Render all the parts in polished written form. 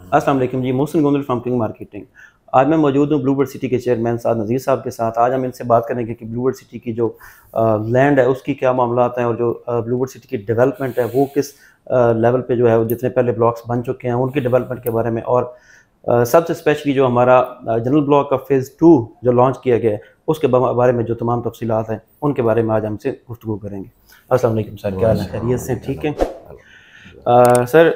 अस्सलाम वालेकुम ji, Mohsin Gondal from King Marketing. आज मैं मौजूद हूँ ब्लूबर्ड सिटी के चेयरमैन साद नज़ीर साहब के साथ। आज हम इनसे बात करेंगे कि ब्लूबर्ड सिटी की जो लैंड है उसकी क्या मामलात हैं, और जो ब्लूबर्ड सिटी की डेवलपमेंट है वो किस लेवल पे जो है, जितने पहले ब्लॉक्स बन चुके हैं उनकी डेवलपमेंट के बारे में, और सबसे स्पेशली जो हमारा जनरल ब्लॉक का फ़ेज़ 2 जो लॉन्च किया गया है उसके बारे में जो तमाम तफसीलात हैं उनके बारे में आज हमसे गुफ्तगू करेंगे। अस्सलाम वालेकुम सर, क्या हाल है? खैरियत से ठीक है? सर,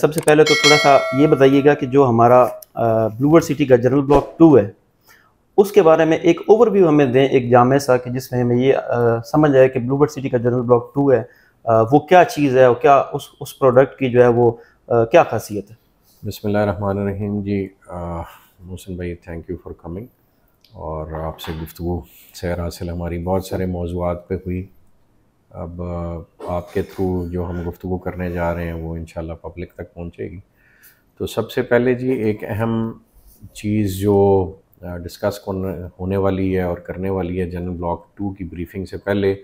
सबसे पहले तो थोड़ा सा ये बताइएगा कि जो हमारा ब्लूबर्ड सिटी का जनरल ब्लॉक 2 है उसके बारे में एक ओवरव्यू हमें दें, एक जामे सा, कि जिसमें हमें ये समझ आए कि ब्लूबर्ड सिटी का जनरल ब्लॉक 2 है वो क्या चीज़ है, और क्या उस प्रोडक्ट की जो है वो क्या खासियत है। बिस्मिल्लाहिर्रहमानिर्रहीम जी। मोहसिन भाई, थैंक यू फॉर कमिंग। और आपसे गुफ्तगू सैर हासिल हमारी बहुत सारे मौज़ूआत पे हुई। अब आपके थ्रू जो हम गुफ्तगू करने जा रहे हैं वो इंशाल्लाह पब्लिक तक पहुंचेगी। तो सबसे पहले जी एक अहम चीज़ जो डिस्कस होने वाली है और करने वाली है जनरल ब्लॉक 2 की ब्रीफिंग से पहले,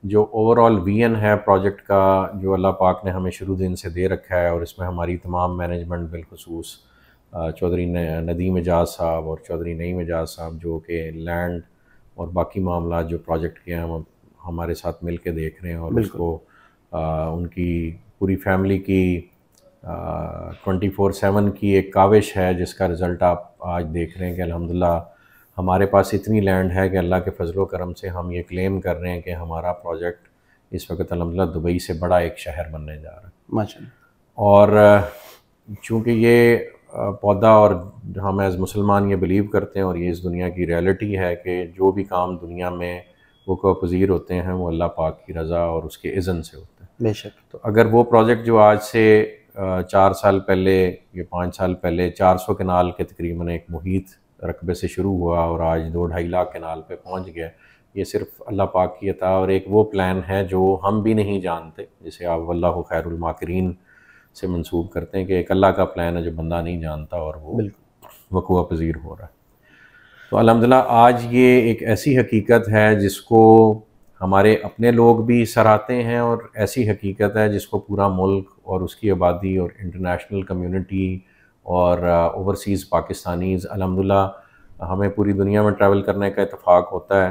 जो ओवरऑल विजन है प्रोजेक्ट का, जो अल्लाह पाक ने हमें शुरू दिन से दे रखा है, और इसमें हमारी तमाम मैनेजमेंट बिलखुसूस चौधरी नदीम एजाज साहब और चौधरी नईम एजाज साहब, जो कि लैंड और बाकी मामला जो प्रोजेक्ट के हम हमारे साथ मिल के देख रहे हैं, और उसको उनकी पूरी फैमिली की 24/7 की एक काविश है, जिसका रिज़ल्ट आप आज देख रहे हैं कि अल्हम्दुलिल्लाह हमारे पास इतनी लैंड है कि अल्लाह के फजलो करम से हम ये क्लेम कर रहे हैं कि हमारा प्रोजेक्ट इस वक्त अल्हम्दुलिल्लाह दुबई से बड़ा एक शहर बनने जा रहा है माशाल्लाह। और चूँकि ये पौधा, और हम एज़ मुसलमान ये बिलीव करते हैं और ये इस दुनिया की रियलिटी है कि जो भी काम दुनिया में वो पज़ीर होते हैं वो अल्लाह पाक की रज़ा और उसके इज़्न से होते हैं। बेशक। तो अगर वो प्रोजेक्ट जो आज से 4 साल पहले या 5 साल पहले 400 कनाल के तकरीबन एक मुहीत रकबे से शुरू हुआ और आज 2-2.5 लाख कनाल पे पहुंच गया, ये सिर्फ अल्लाह पाक की अता और एक वो प्लान है जो हम भी नहीं जानते, जिसे आप वल्लाहु खैरुल माकिरीन से मंसूब करते हैं कि एक अल्लाह का प्लान है जो बंदा नहीं जानता और वो वक़ूअ पज़ीर हो रहा है। तो अल्हम्दुलिल्लाह आज ये एक ऐसी हकीकत है जिसको हमारे अपने लोग भी सराहते हैं, और ऐसी हकीकत है जिसको पूरा मुल्क और उसकी आबादी और इंटरनेशनल कम्युनिटी और ओवरसीज़ पाकिस्तानीज़, अल्हम्दुलिल्लाह हमें पूरी दुनिया में ट्रैवल करने का इत्तेफाक होता है।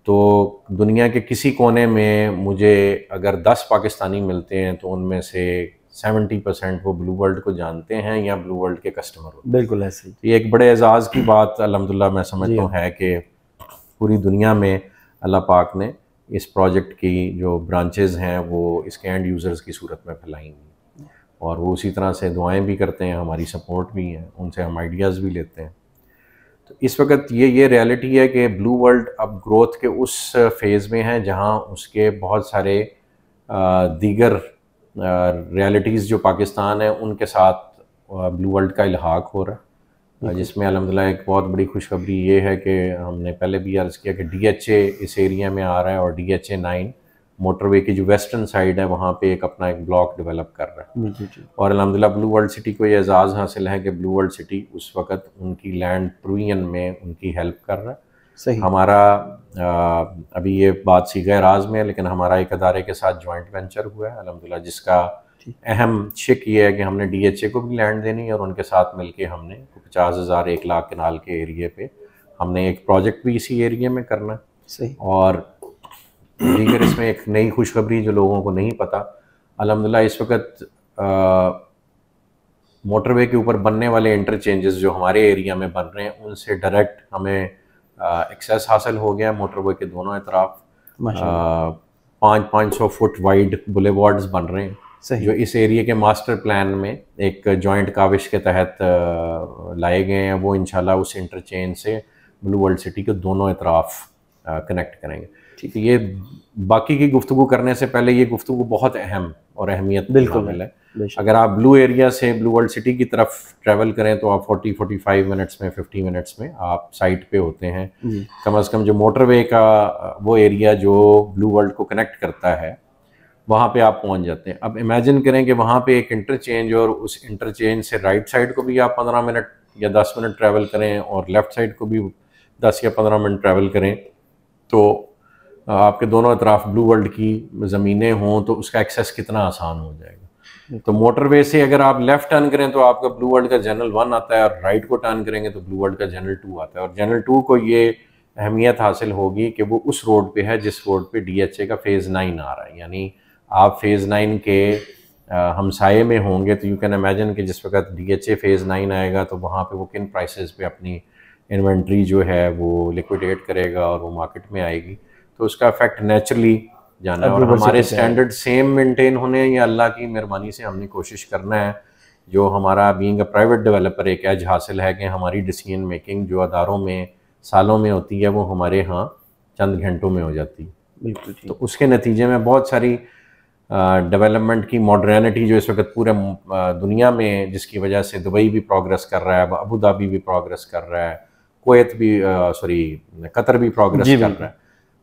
तो दुनिया के किसी कोने में मुझे अगर 10 पाकिस्तानी मिलते हैं तो उनमें से 70% वो ब्लू वर्ल्ड को जानते हैं या ब्लू वर्ल्ड के कस्टमर होते हैं। बिल्कुल ऐसे ही। ये एक बड़े एजाज़ की बात अल्हम्दुलिल्लाह मैं समझता हूँ है कि पूरी दुनिया में अल्लाह पाक ने इस प्रोजेक्ट की जो ब्रांचेज़ हैं वो इसके एंड यूज़र्स की सूरत में फैलाएंगी, और वो उसी तरह से दुआएं भी करते हैं, हमारी सपोर्ट भी है, उनसे हम आइडियाज़ भी लेते हैं। तो इस वक्त ये रियलिटी है कि ब्लू वर्ल्ड अब ग्रोथ के उस फेज़ में है जहां उसके बहुत सारे दीगर रियलिटीज़ जो पाकिस्तान है उनके साथ ब्लू वर्ल्ड का इल्हाक हो रहा है, जिसमें अल्हम्दुलिल्लाह एक बहुत बड़ी खुशखबरी ये है कि हमने पहले भी अर्ज़ किया कि DHA इस एरिया में आ रहा है, और DHA 9 मोटरवे की जो वेस्टर्न साइड है वहाँ पे अपना एक ब्लॉक डेवलप कर रहा है। और अल्हम्दुलिल्लाह ब्लू वर्ल्ड सिटी को ये एजाज़ हासिल है कि ब्लू वर्ल्ड सिटी उस वक़्त उनकी लैंड प्रोविजन में उनकी हेल्प कर रहा है। सही। हमारा अभी ये बात सीगा राज में है, लेकिन हमारा एक अदारे के साथ जॉइंट वेंचर हुआ है अल्हम्दुलिल्लाह, जिसका अहम शिक ये है कि हमने DHA को भी लैंड देनी है, और उनके साथ मिलके हमने 50,000 1 लाख कनाल के एरिए पे हमने एक प्रोजेक्ट भी इसी एरिए में करना है। सही। और दीगर इसमें एक नई खुशखबरी जो लोगों को नहीं पता, अल्हम्दुलिल्लाह इस वक्त मोटरवे के ऊपर बनने वाले इंटरचेंजेस जो हमारे एरिया में बन रहे हैं उनसे डायरेक्ट हमें एक्सेस हासिल हो गया। मोटरवे के दोनों तरफ 500 फुट वाइड बुलेवार्ड्स बन रहे हैं, जो इस एरिया के मास्टर प्लान में एक जॉइंट काविश के तहत लाए गए हैं। वो इंशाल्लाह उस इंटरचेंज से ब्लू वर्ल्ड सिटी के दोनों तरफ कनेक्ट करेंगे। तो ये बाकी की गुफ्तगू करने से पहले ये गुफ्तगू बहुत अहम और अहमियत शामिल है। अगर आप ब्लू एरिया से ब्लू वर्ल्ड सिटी की तरफ ट्रैवल करें तो आप 40-45 मिनट्स में 50 मिनट्स में आप साइट पे होते हैं। कम से कम जो मोटरवे का वो एरिया जो ब्लू वर्ल्ड को कनेक्ट करता है वहाँ पे आप पहुँच जाते हैं। अब इमेजिन करें कि वहाँ पे एक इंटरचेंज, और उस इंटरचेंज से राइट साइड को भी आप 15 मिनट या 10 मिनट ट्रैवल करें और लेफ़्ट साइड को भी 10 या 15 मिनट ट्रैवल करें, तो आपके दोनों तरफ ब्लू वर्ल्ड की ज़मीनें हों तो उसका एक्सेस कितना आसान हो जाएगा। तो मोटरवे से अगर आप लेफ्ट टर्न करें तो आपका ब्लू वर्ल्ड का जनरल 1 आता है, और राइट को टर्न करेंगे तो ब्लू वर्ल्ड का जनरल 2 आता है। और जनरल 2 को ये अहमियत हासिल होगी कि वो उस रोड पे है जिस रोड पे DHA का फेज़ 9 आ रहा है। यानी आप फेज़ 9 के हमसाये में होंगे, तो यू कैन इमेजिन कि जिस वक्त DHA फेज़ 9 आएगा तो वहाँ पे वो किन प्राइसेस पे अपनी इन्वेंट्री जो है वो लिक्विडेट करेगा और वो मार्केट में आएगी। तो उसका इफेक्ट नेचुरली जाना है। और हमारे स्टैंडर्ड सेम मेंटेन होने हैं, या अल्लाह की मेहरबानी से हमने कोशिश करना है। जो हमारा बीइंग अ प्राइवेट डेवलपर एक एज हासिल है कि हमारी डिसीजन मेकिंग जो अदारों में सालों में होती है वो हमारे यहाँ चंद घंटों में हो जाती है। बिल्कुल। तो उसके नतीजे में बहुत सारी डेवलपमेंट की मॉडर्निटी जो इस वक्त पूरे दुनिया में, जिसकी वजह से दुबई भी प्रोग्रेस कर रहा है, अबू धाबी भी प्रोग्रेस कर रहा है, कुवैत भी कतर भी प्रोग्रेस कर रहा है,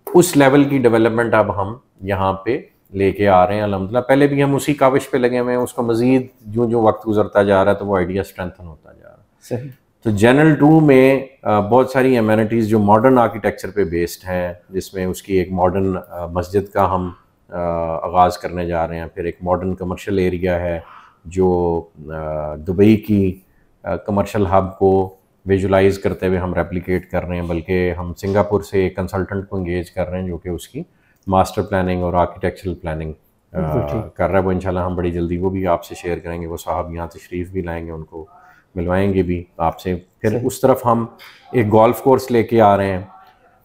उस लेवल की डेवलपमेंट अब हम यहाँ पे लेके आ रहे हैं अल्हम्दुलिल्लाह। पहले भी हम उसी काविश पे लगे हुए हैं, उसको मजीद जो वक्त गुजरता जा रहा है तो वो आइडिया स्ट्रेंथन होता जा रहा है। सही। तो जनरल 2 में बहुत सारी एमेनिटीज़ जो मॉडर्न आर्किटेक्चर पे बेस्ड हैं, जिसमें उसकी एक मॉडर्न मस्जिद का हम आगाज़ करने जा रहे हैं। फिर एक मॉडर्न कमर्शियल एरिया है जो दुबई की कमर्शियल हब को विजुलाइज करते हुए हम रेप्लिकेट कर रहे हैं, बल्कि हम सिंगापुर से एक कंसल्टेंट को इंगेज कर रहे हैं जो कि उसकी मास्टर प्लानिंग और आर्किटेक्चरल प्लानिंग कर रहा है। वो इंशाल्लाह हम बड़ी जल्दी वो भी आपसे शेयर करेंगे। वो साहब यहाँ तशरीफ़ भी लाएंगे, उनको मिलवाएंगे भी आपसे। फिर उस तरफ हम एक गोल्फ कोर्स लेके आ रहे हैं,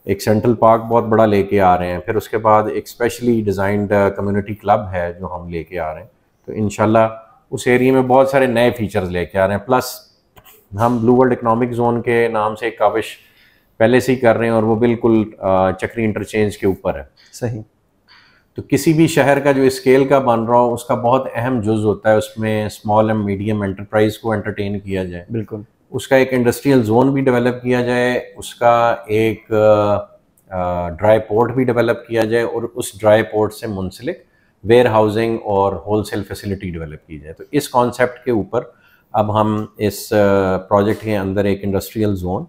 एक सेंट्रल पार्क बहुत बड़ा लेके आ रहे हैं। फिर उसके बाद एक स्पेशली डिज़ाइंड कम्युनिटी क्लब है जो हम लेके आ रहे हैं। तो इंशाल्लाह उस एरिया में बहुत सारे नए फीचर्स लेके आ रहे हैं। प्लस हम ब्लू वर्ल्ड इकनॉमिक जोन के नाम से एक काविश पहले से ही कर रहे हैं, और वो बिल्कुल चक्री इंटरचेंज के ऊपर है। सही। तो किसी भी शहर का जो स्केल का बन रहा हो उसका बहुत अहम जुज़ होता है उसमें स्मॉल एंड मीडियम एंटरप्राइज को एंटरटेन किया जाए, बिल्कुल। उसका एक इंडस्ट्रियल जोन भी डेवलप किया जाए, उसका एक ड्राई पोर्ट भी डेवलप किया जाए, और उस ड्राई पोर्ट से मुंसलिक वेयर हाउसिंग और होलसेल फैसिलिटी डेवलप की जाए। तो इस कॉन्सेप्ट के ऊपर अब हम इस प्रोजेक्ट के अंदर एक इंडस्ट्रियल जोन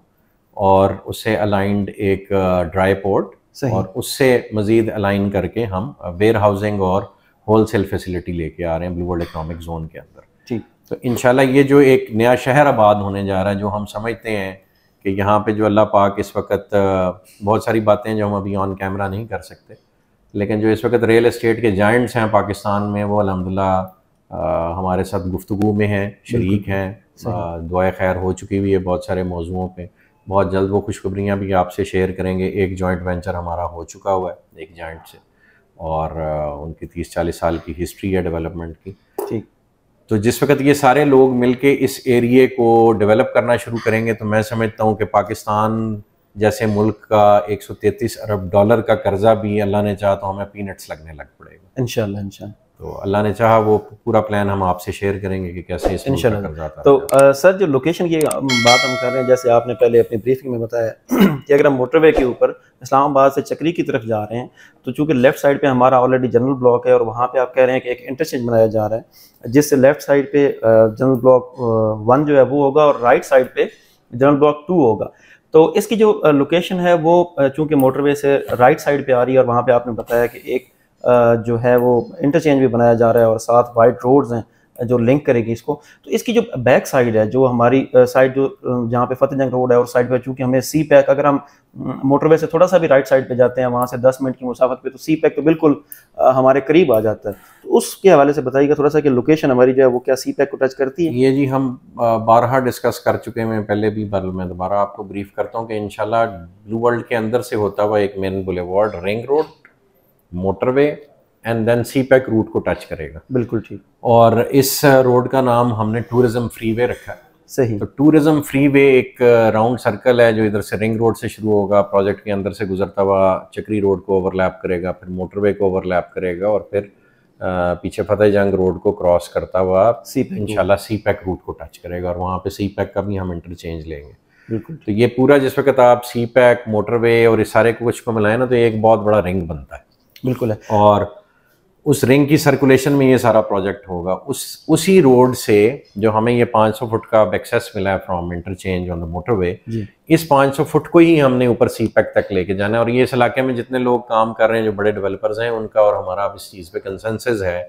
और उससे अलाइंड एक ड्राई पोर्ट और उससे मज़ीद अलाइन करके हम वेयर हाउसिंग और होलसेल फैसिलिटी लेके आ रहे हैं ब्लू वर्ल्ड इकनॉमिक जोन के अंदर। ठीक। तो इंशाल्लाह ये जो एक नया शहर आबाद होने जा रहा है, जो हम समझते हैं कि यहाँ पे जो अल्लाह पाक इस वक्त बहुत सारी बातें जो हम अभी ऑन कैमरा नहीं कर सकते, लेकिन जो इस वक्त रियल एस्टेट के जायंट्स हैं पाकिस्तान में, वो अल्हम्दुलिल्लाह हमारे साथ गुफ्तगू में हैं, शरीक हैं, दुआ खैर हो चुकी हुई है बहुत सारे मौज़ूओं पे। बहुत जल्द वो खुशखबरियाँ भी आपसे शेयर करेंगे। एक जॉइंट वेंचर हमारा हो चुका हुआ है एक जॉइंट से, और उनकी 30-40 साल की हिस्ट्री है डेवलपमेंट की। ठीक। तो जिस वक्त ये सारे लोग मिलके इस एरिए को डेवलप करना शुरू करेंगे, तो मैं समझता हूँ कि पाकिस्तान जैसे मुल्क का 133 अरब डॉलर का कर्जा भी अल्लाह ने चाहा तो हमें पीनट्स लगने लग पड़ेगा इंशाल्लाह। इंशाल्लाह तो अल्लाह ने चाहा वो पूरा प्लान हम आपसे शेयर करेंगे कि कैसे इस इंशाल्लाह। तो सर जो लोकेशन की बात हम कर रहे हैं, जैसे आपने पहले अपनी ब्रीफिंग में बताया कि अगर हम मोटरवे के ऊपर इस्लामाबाद से चक्री की तरफ जा रहे हैं, तो चूँकि लेफ़्ट साइड पे हमारा ऑलरेडी जनरल ब्लॉक है, और वहाँ पे आप कह रहे हैं कि एक इंटरचेंज बनाया जा रहा है जिससे लेफ़्ट साइड पे जनरल ब्लॉक 1 जो है वो होगा और राइट साइड पे जनरल ब्लॉक 2 होगा। तो इसकी जो लोकेशन है वो चूँकि मोटरवे से राइट साइड पे आ रही है, और वहाँ पे आपने बताया कि एक जो है वो इंटरचेंज भी बनाया जा रहा है और साथ वाइड रोड्स हैं जो लिंक करेगी इसको। तो इसकी जो बैक साइड है, जो हमारी साइड जो जहाँ पे फतेह जंग रोड है, और साइड पे चूँकि हमें सी पैक, अगर हम मोटरवे से थोड़ा सा भी राइट साइड पे जाते हैं वहाँ से 10 मिनट की मुसाफत पे, तो सी पैक तो बिल्कुल हमारे करीब आ जाता है। तो उसके हवाले से बताइएगा थोड़ा सा कि लोकेशन हमारी जो है वो क्या सी पैक को टच करती है? ये जी हम बारहा डिस्कस कर चुके हैं पहले भी, पर मैं दोबारा आपको ब्रीफ करता हूँ कि इंशाल्लाह ब्लू वर्ल्ड के अंदर से होता हुआ एक main boulevard ring road, motorway and then CPEC route को टच करेगा। बिल्कुल ठीक। और इस रोड का नाम हमने टूरिज्म फ्रीवे रखा है। सही। तो टूरिज्म फ्रीवे एक राउंड सर्कल है जो इधर से रिंग रोड से शुरू होगा, प्रोजेक्ट के अंदर से गुजरता हुआ चक्री रोड को ओवरलैप करेगा, फिर मोटरवे को ओवरलैप करेगा, और फिर पीछे फतेह जंग रोड को क्रॉस करता हुआ इंशाल्लाह सी पैक रूट को टच करेगा, और वहाँ पे सी पैक का भी हम इंटरचेंज लेंगे। बिल्कुल। तो ये पूरा जिस वक्त आप सी पैक, मोटरवे और इस सारे कुछ को मिलाएं ना, तो एक बहुत बड़ा रिंग बनता है। बिल्कुल है। और उस रिंग की सर्कुलेशन में ये सारा प्रोजेक्ट होगा। उसी रोड से जो हमें ये 500 फुट का एक्सेस मिला है from interchange on the motorway, इस 500 फुट को ही हमने ऊपर सी पैक तक लेके जाना है। और ये इस इलाके में जितने लोग काम कर रहे हैं, जो बड़े डेवलपर्स हैं, उनका और हमारा इस चीज़ पे कंसेंसस है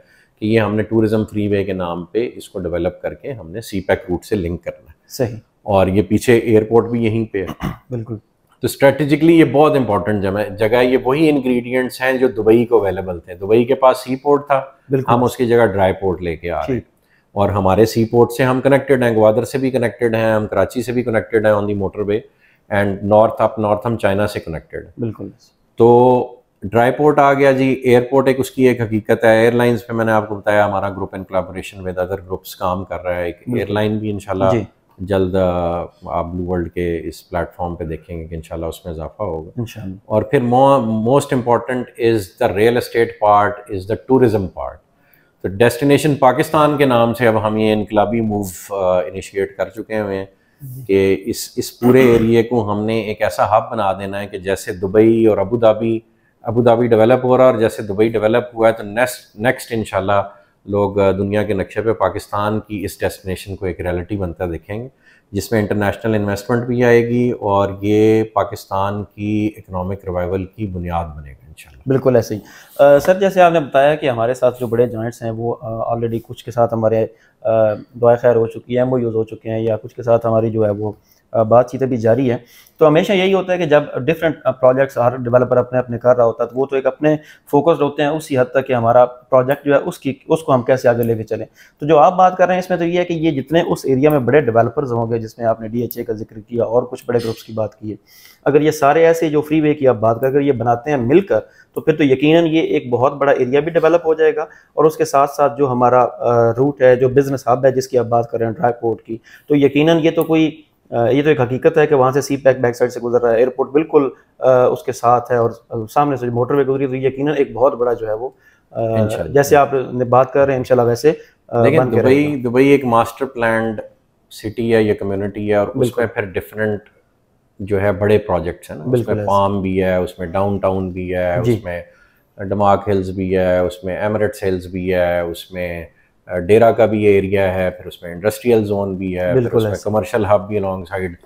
कि ये हमने टूरिज्म फ्रीवे के नाम पे इसको डेवलप करके हमने सी पैक रूट से लिंक करना है। सही। और ये पीछे एयरपोर्ट भी यहीं पे है। बिल्कुल। तो स्ट्रेटेजिकली ये बहुत इंपॉर्टेंट जगह है। ये वही इंग्रेडिएंट्स हैं जो दुबई को अवेलेबल थे। दुबई के पास सी पोर्ट था, हम उसकी जगह ड्राई पोर्ट लेके आ रहे हैं, और हमारे सी पोर्ट से हम कनेक्टेड हैं, ग्वादर से भी कनेक्टेड हैं, हम कराची से भी कनेक्टेड हैं on the motorway, and north हम चाइना से कनेक्टेड हैं। बिल्कुल। तो ड्राई पोर्ट आ गया जी। एयरपोर्ट एक उसकी एक हकीकत है। एयरलाइंस पे मैंने आपको बताया हमारा group in collaboration with other groups काम कर रहा है। एक एयरलाइन भी इंशाल्लाह जल्द आप ब्लू वर्ल्ड के इस प्लेटफॉर्म पे देखेंगे कि इंशाल्लाह उसमें इजाफा होगा इंशाल्लाह। और फिर most important is the real estate part, is the tourism part. तो डेस्टिनेशन पाकिस्तान के नाम से अब हम ये इनकलाबी मूव इनिशिएट कर चुके हैं कि इस पूरे एरिए को हमने एक ऐसा हब बना देना है कि जैसे दुबई और अबू धाबी डेवलप हो रहा है, और जैसे दुबई डेवलप हुआ है तो नेक्स्ट इंशाल्लाह लोग दुनिया के नक्शे पे पाकिस्तान की इस डेस्टिनेशन को एक रियलिटी बनता देखेंगे, जिसमें इंटरनेशनल इन्वेस्टमेंट भी आएगी और ये पाकिस्तान की इकोनॉमिक रिवाइवल की बुनियाद बनेगा इंशाल्लाह। बिल्कुल ऐसे ही। सर जैसे आपने बताया कि हमारे साथ जो बड़े जॉइंट्स हैं वो ऑलरेडी कुछ के साथ हमारे दुआ खैर हो चुकी है, MOUs हो चुके हैं, या कुछ के साथ हमारी जो है वो बातचीत अभी जारी है। तो हमेशा यही होता है कि जब डिफरेंट प्रोजेक्ट्स हर डेवलपर अपने अपने कर रहा होता है तो वो तो एक अपने फोकस्ड होते हैं उसी हद तक कि हमारा प्रोजेक्ट जो है उसको हम कैसे आगे लेके चलें। तो जो आप बात कर रहे हैं इसमें तो ये है कि ये जितने उस एरिया में बड़े डेवलपर्स होंगे, जिसमें आपने DHA का जिक्र किया और कुछ बड़े ग्रुप्स की बात की है, अगर ये सारे ऐसे जो फ्री वे की आप बात कर, अगर ये बनाते हैं मिलकर, तो फिर तो यकीनन ये एक बहुत बड़ा एरिया भी डेवलप हो जाएगा, और उसके साथ साथ जो हमारा रूट है, जो बिजनेस हब है जिसकी आप बात कर रहे हैं ड्राई पोर्ट की, तो यकीनन ये तो एक हकीकत है कि वहाँ से सी पैक बैक साइड से गुजर रहा है, एयरपोर्ट बिल्कुल उसके साथ है, और सामने से मोटरवे गुजरी, तो यकीनन एक बहुत बड़ा जो है वो जैसे आप बात कर रहे हैं इंशाल्लाह वैसे। लेकिन दुबई एक मास्टर प्लान्ड सिटी है, ये कम्युनिटी है, और उसमें फिर डिफरेंट जो है बड़े प्रोजेक्ट्स हैं ना, उसमें पाम भी है, उसमें डाउनटाउन भी है, उसमें डमाक हिल्स भी है, उसमें एमिरेट्स हिल्स भी है, उसमें डेरा का भी एरिया है, फिर उसमें इंडस्ट्रियल जोन भी है, फिर उसमें कमर्शियल हब भी अलॉन्ग साइड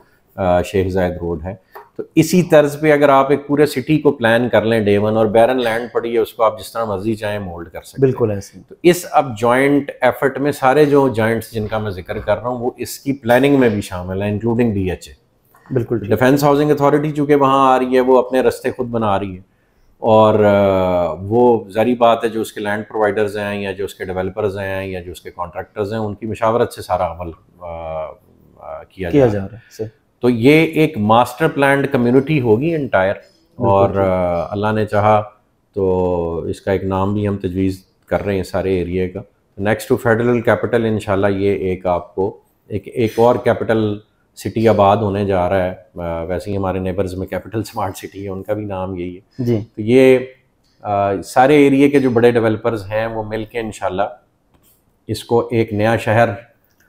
शेख जायद रोड है। तो इसी तर्ज पे अगर आप एक पूरे सिटी को प्लान कर लें डे वन, और बैरन लैंड पड़ी है उसको आप जिस तरह मर्जी चाहें मोल्ड कर सकते हैं। बिल्कुल ऐसे। तो इस अब जॉइंट एफर्ट में सारे जो जॉइंट्स जिनका मैं जिक्र कर रहा हूँ वो इसकी प्लानिंग में भी शामिल है, इंक्लूडिंग DHA। बिल्कुल। डिफेंस हाउसिंग अथॉरिटी चूँकि वहाँ आ रही है, वो अपने रास्ते खुद बना रही है, और वो जारी बात है जो उसके लैंड प्रोवाइडर्स हैं, या जो उसके डेवलपर्स हैं, या जो उसके कॉन्ट्रैक्टर्स हैं, उनकी मशावरत से सारा अमल किया जा रहा है। तो ये एक मास्टर प्लान्ड कम्युनिटी होगी एंटायर, और अल्लाह ने चाहा तो इसका एक नाम भी हम तजवीज़ कर रहे हैं सारे एरिया का। नेक्स्ट टू फेडरल कैपिटल इंशाल्लाह ये एक आपको एक और कैपिटल सिटी आबाद होने जा रहा है। वैसे ही हमारे नेबर्स में कैपिटल स्मार्ट सिटी है, उनका भी नाम यही है जी। तो ये सारे एरिया के जो बड़े डेवलपर्स हैं वो मिल के इंशाल्लाह इसको एक नया शहर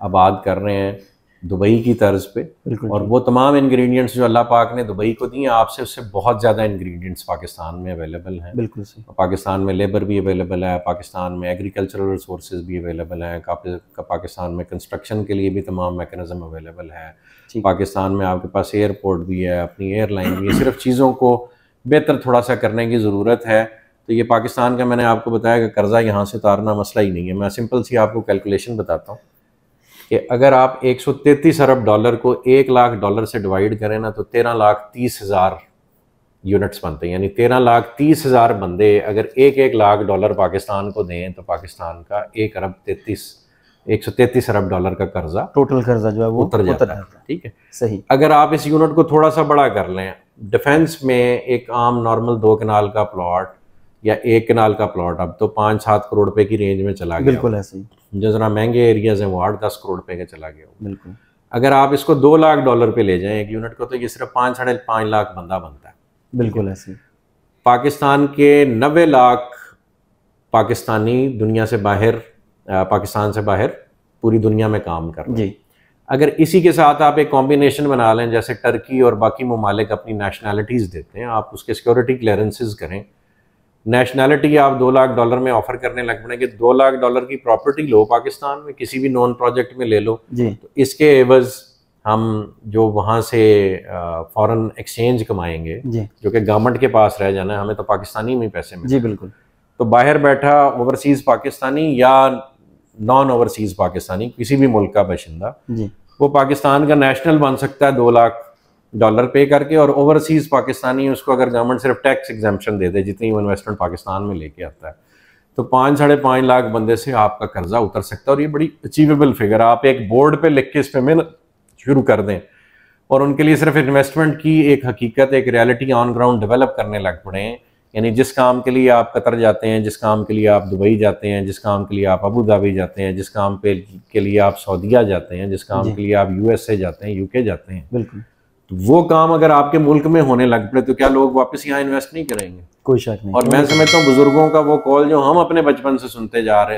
आबाद कर रहे हैं दुबई की तर्ज पे, और वो तमाम इंग्रेडिएंट्स जो अल्लाह पाक ने दुबई को दिए आपसे उससे बहुत ज़्यादा इंग्रेडिएंट्स पाकिस्तान में अवेलेबल हैं। बिल्कुल सही। पाकिस्तान में लेबर भी अवेलेबल है, पाकिस्तान में एग्रीकल्चरल रिसोर्सेज भी अवेलेबल हैं, पाकिस्तान में कंस्ट्रक्शन के लिए भी तमाम मैकेनिज्म अवेलेबल है, पाकिस्तान में आपके पास एयरपोर्ट भी है, अपनी एयरलाइन भी है। सिर्फ चीज़ों को बेहतर थोड़ा सा करने की ज़रूरत है। तो ये पाकिस्तान का मैंने आपको बताया कि कर्जा यहाँ से उतारना मसला ही नहीं है। मैं सिंपल सी आपको कैलकुलेशन बताता हूँ कि अगर आप 133 अरब डॉलर को $1 लाख से डिवाइड करें ना, तो 13,30,000 यूनिट्स बनते हैं। यानी 13,30,000 बंदे अगर $1 लाख पाकिस्तान को दें तो पाकिस्तान का 133 अरब डॉलर का कर्जा, टोटल कर्जा जो है वो उतर जाता है। ठीक है, सही। अगर आप इस यूनिट को थोड़ा सा बड़ा कर लें, डिफेंस में एक आम नॉर्मल 2 कनाल का प्लॉट या 1 कनाल का प्लॉट अब तो 5-7 करोड़ रुपए की रेंज में चला गया। बिल्कुल ऐसे ही। जो जरा महंगे एरियाज हैं वो 8-10 करोड़ रुपए के चला गया। बिल्कुल। अगर आप इसको $2 लाख पे ले जाएं एक यूनिट को, तो ये सिर्फ 5-5.5 लाख बंदा बनता है। बिल्कुल ऐसे। पाकिस्तान के 90 लाख पाकिस्तानी दुनिया से बाहर, पाकिस्तान से बाहर पूरी दुनिया में काम कर रहे हैं। अगर इसी के साथ आप एक कॉम्बिनेशन बना लें, जैसे टर्की और बाकी ममालिक अपनी नेशनैलिटीज़ देते हैं, आप उसके सिक्योरिटी क्लियरेंसेस करें, नेशनैलिटी आप $2 लाख में ऑफर करने लग पड़े कि $2 लाख की प्रॉपर्टी लो पाकिस्तान में, किसी भी नॉन प्रोजेक्ट में ले लो जी। तो इसके एवज हम जो वहाँ से फॉरेन एक्सचेंज कमाएंगे जो कि गवर्नमेंट के पास रह जाना है, हमें तो पाकिस्तानी में पैसे मिले। जी बिल्कुल। तो बाहर बैठा ओवरसीज़ पाकिस्तानी या नॉन ओवरसीज़ पाकिस्तानी किसी भी मुल्क का बाशिंदा वो पाकिस्तान का नेशनल बन सकता है $2 लाख पे करके, और ओवरसीज़ पाकिस्तानी उसको अगर गवर्नमेंट सिर्फ टैक्स एग्जाम्पशन दे दे जितनी वो इन्वेस्टमेंट पाकिस्तान में लेके आता है, तो 5-5.5 लाख बंदे से आपका कर्जा उतर सकता है। और ये बड़ी अचीवेबल फिगर, आप एक बोर्ड पे लिख के इस पे मेहनत शुरू कर दें और उनके लिए सिर्फ इन्वेस्टमेंट की एक हकीकत, एक रियलिटी ऑन ग्राउंड डेवलप करने लग पड़े। यानी जिस काम के लिए आप कतर जाते हैं, जिस काम के लिए आप दुबई जाते हैं, जिस काम के लिए आप अबू धाबी जाते हैं, जिस काम के लिए आप सऊदीया जाते हैं, जिस काम के लिए आप USA जाते हैं, UK जाते हैं, बिल्कुल, तो वो काम अगर आपके मुल्क में होने लग पड़े तो क्या लोग वापस यहाँ इन्वेस्ट नहीं करेंगे? कोई शक नहीं। और मैं समझता हूँ बुजुर्गों का वो कॉल जो हम अपने बचपन से सुनते आ रहे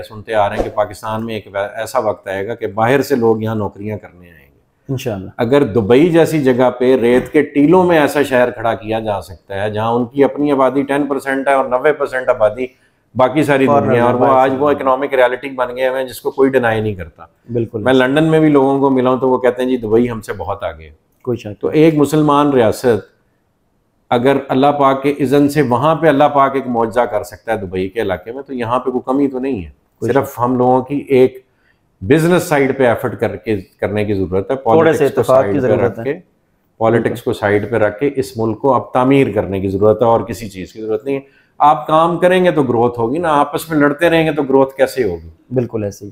हैं कि पाकिस्तान में एक ऐसा वक्त आएगा कि बाहर से लोग यहाँ नौकरियां करने आएंगे इंशाल्लाह। अगर दुबई जैसी जगह पे रेत के टीलों में ऐसा शहर खड़ा किया जा सकता है जहाँ उनकी अपनी आबादी 10% है और 90% आबादी बाकी सारी दुनिया, और वो आज वो इकोनॉमिक रियलिटी बन गए हैं जिसको कोई डिनाई नहीं करता। बिल्कुल, मैं लंदन में भी लोगों को मिला हूँ तो वो कहते हैं जी दुबई हमसे बहुत आगे है। कोई शक। तो एक मुसलमान रियासत अगर अल्लाह पाक के इज़्ज़न से वहाँ पे अल्लाह पाक एक मौजज़ा कर सकता है दुबई के इलाके में, तो यहाँ पे कोई कमी तो नहीं है। सिर्फ हम लोगों की एक बिजनेस साइड पे एफर्ट करने की जरूरत है, पॉलिटिक्स को साइड पे रख के इस मुल्क को अब तामीर करने की जरूरत है और किसी चीज़ की जरूरत नहीं है। आप काम करेंगे तो ग्रोथ होगी ना, आपस में लड़ते रहेंगे तो ग्रोथ कैसे होगी? बिल्कुल ऐसे ही।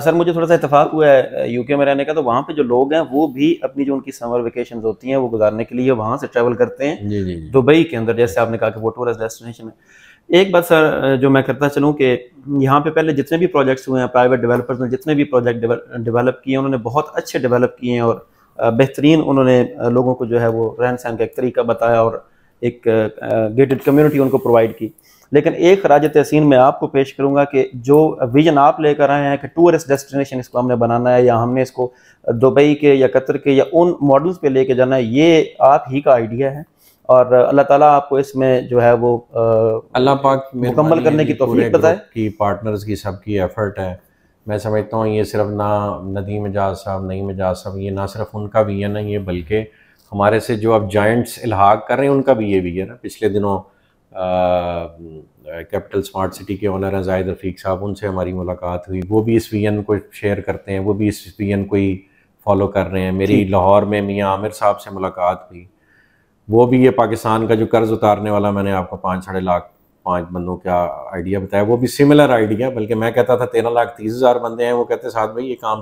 सर मुझे थोड़ा सा इत्तेफाक हुआ है यूके में रहने का, तो वहाँ पे जो लोग हैं वो भी अपनी जो उनकी समर वेकेशन होती हैं वो गुजारने के लिए वहाँ से ट्रैवल करते हैं जी। दुबई के अंदर, जैसे आपने कहा कि वो टूरिस्ट डेस्टिनेशन है। एक बात सर जो मैं करता चलूँ कि यहाँ पे पहले जितने भी प्रोजेक्ट्स हुए हैं, प्राइवेट डेवलपर्स ने जितने भी प्रोजेक्ट डेवलप किए हैं उन्होंने बहुत अच्छे डेवलप किए हैं और बेहतरीन उन्होंने लोगों को जो है वो रहन सहन का एक तरीका बताया और एक गेटेड कम्युनिटी उनको प्रोवाइड की। लेकिन एक खराज तहसीन मैं आपको पेश करूंगा कि जो विजन आप लेकर आए हैं कि टूरिस्ट डेस्टिनेशन इसको हमने बनाना है या हमने इसको दुबई के या कतर के या उन मॉडल्स पे लेके जाना है, ये आप ही का आइडिया है और अल्लाह ताला आपको इसमें जो है वो अल्लाह पाक मुकम्मल करने की तौफीक बताए कि पार्टनर्स की सबकी एफर्ट है। मैं समझता हूँ ये सिर्फ ना नदीम एजाज साहब, नईम एजाज साहब, ये ना सिर्फ उनका विजन है, ये बल्कि हमारे से जो अब जॉइंट्स इल्हाक कर रहे हैं उनका भी ये विजन है। पिछले दिनों कैपिटल स्मार्ट सिटी के ओनर हैं जाहिद रफ़ीक साहब, उनसे हमारी मुलाकात हुई, वो भी इस विजन को शेयर करते हैं, वो भी इस विजन को ही फॉलो कर रहे हैं। मेरी लाहौर में मियाँ आमिर साहब से मुलाकात हुई, वो भी ये पाकिस्तान का जो कर्ज उतारने वाला मैंने आपको 5-5.5 लाख 5 बंदों का आइडिया बताया, वो भी सिमिलर आइडिया, बल्कि मैं कहता था 13,30,000 बंदे हैं, वो कहते साथ भाई ये काम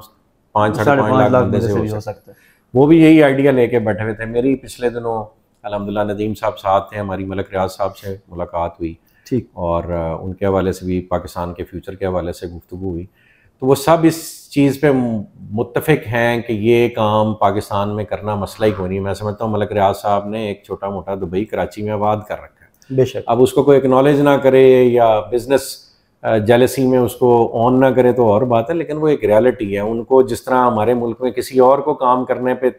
5-5.5 लाख बंदे से हो सकता है। वो भी यही आइडिया लेके बैठे हुए थे। मेरी पिछले दिनों अल्हम्दुलिल्लाह नदीम साहब साथ थे, हमारी मलक रियाज साहब से मुलाकात हुई ठीक, और उनके हवाले से भी पाकिस्तान के फ्यूचर के हवाले से गुफ्तगू हुई। तो वो सब इस चीज़ पे मुत्तफिक हैं कि ये काम पाकिस्तान में करना मसला ही कोई नहीं। मैं समझता हूँ मलक रियाज साहब ने एक छोटा मोटा दुबई कराची में आबाद कर रखा है, बेशक। अब उसको कोई एक्नॉलेज ना करे या बिजनेस जेलसी में उसको ऑन ना करे तो और बात है, लेकिन वो एक रियलिटी है। उनको जिस तरह हमारे मुल्क में किसी और को काम करने पे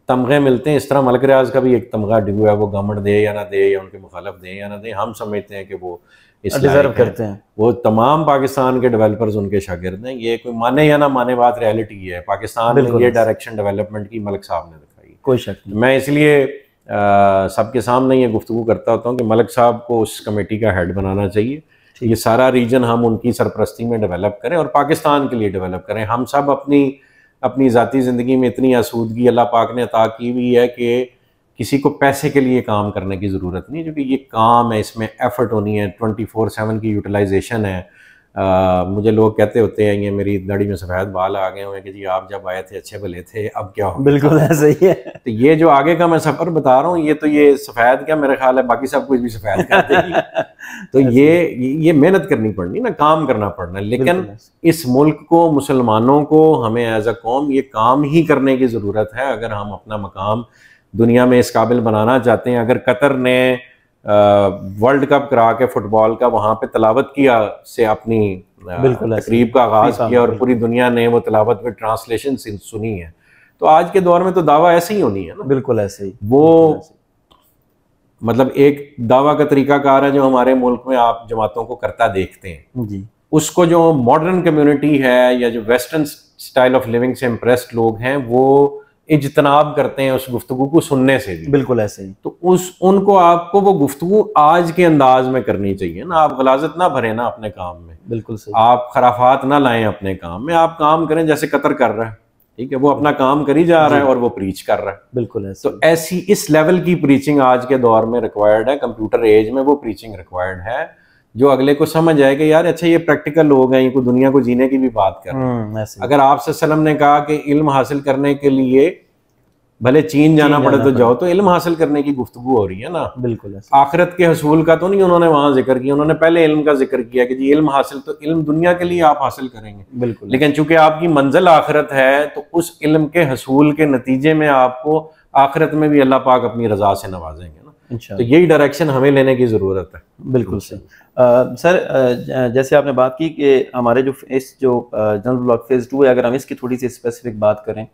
तमगे मिलते हैं, इस तरह मलक रियाज का भी एक तमगा ड्यू है, वो गवर्नमेंट दे या ना दे या उनके मुखालफ दे या ना दे, हम समझते हैं कि वो इस डिजर्व करते हैं। वो तमाम पाकिस्तान के डेवलपर्स उनके शागिर्द हैं। ये कोई माने या ना माने बात रियलिटी है, पाकिस्तान में ये डायरेक्शन डेवलपमेंट की मलक साहब ने दिखाई, कोई शक नहीं। मैं इसलिए सबके सामने ये गुफ्तगू करता होता हूँ कि मलक साहब को उस कमेटी का हेड बनाना चाहिए। ये सारा रीजन हम उनकी सरपरस्ती में डेवलप करें और पाकिस्तान के लिए डेवलप करें। हम सब अपनी ज़ाती ज़िंदगी में इतनी आसूदगी अल्लाह पाक ने अता की हुई है कि किसी को पैसे के लिए काम करने की ज़रूरत नहीं, क्योंकि ये काम है, इसमें एफर्ट होनी है, 24/7 की यूटिलाइजेशन है। मुझे लोग कहते होते हैं, ये मेरी दाढ़ी में सफ़ेद बाल आ गए हुए कि जी आप जब आए थे अच्छे भले थे, अब क्या हो? बिल्कुल ऐसा ही है। तो ये जो आगे का मैं सफ़र बता रहा हूँ, ये तो ये सफ़ेद क्या मेरा ख्याल है बाकी सब कुछ भी सफ़ेद कर देगी। तो ये मेहनत करनी पड़नी ना, काम करना पड़ना। लेकिन इस मुल्क को, मुसलमानों को, हमें एज अ कौम ये काम ही करने की ज़रूरत है अगर हम अपना मकाम दुनिया में इस काबिल बनाना चाहते हैं। अगर कतर ने वर्ल्ड कप करा के फुटबॉल का वहाँ पे तलावत किया से अपनी तकरीब का आगाज किया और पूरी दुनिया ने वो तलावत में ट्रांसलेशन सुनी है, तो आज के दौर में तो दावा ऐसे ही होनी है ना। बिल्कुल ऐसे ही। वो मतलब एक दावा का तरीकाकार है जो हमारे मुल्क में आप जमातों को करता देखते हैं जी, उसको जो मॉडर्न कम्युनिटी है या जो वेस्टर्न स्टाइल ऑफ लिविंग से इम्प्रेस्ड लोग हैं वो इज्तनाब करते हैं उस गुफ्तगू को सुनने से भी। बिल्कुल ऐसे ही। तो उनको आपको वो गुफ्तगू आज के अंदाज में करनी चाहिए ना, आप गलाजत ना भरे ना अपने काम में, बिल्कुल सही। आप खराफात ना लाएं अपने काम में, आप काम करें जैसे कतर कर रहा है, ठीक है, वो अपना काम करी जा रहा है और वो प्रीच कर रहा है। बिल्कुल ऐसे। तो ऐसी इस लेवल की प्रीचिंग आज के दौर में रिक्वायर्ड है, कंप्यूटर एज में वो प्रीचिंग रिक्वायर्ड है जो अगले को समझ आए कि यार अच्छा ये प्रैक्टिकल लोग हैं, ये को दुनिया को जीने की भी बात कर रहे हैं। अगर आप सल्लल्लाहु अलैहि वसल्लम ने कहा कि इल्म हासिल करने के लिए भले चीन जाना पड़े तो जाओ, तो इल्म हासिल करने की गुफ्तगू हो रही है ना। बिल्कुल। आखिरत के हसूल का तो नहीं उन्होंने वहां जिक्र किया, उन्होंने पहले इल्म का जिक्र किया कि जी इल्म हासिल, तो इल्म दुनिया के लिए आप हासिल करेंगे। बिल्कुल। लेकिन चूंकि आपकी मंजिल आखिरत है तो उस इल्म के हसूल के नतीजे में आपको आखिरत में भी अल्लाह पाक अपनी रजा से नवाजेंगे ना। तो यही डायरेक्शन हमें लेने की जरूरत है। बिल्कुल सही। सर जैसे आपने बात की कि हमारे जो जनरल ब्लॉक फेज़ 2 है, अगर हम इसकी थोड़ी सी स्पेसिफिक बात करें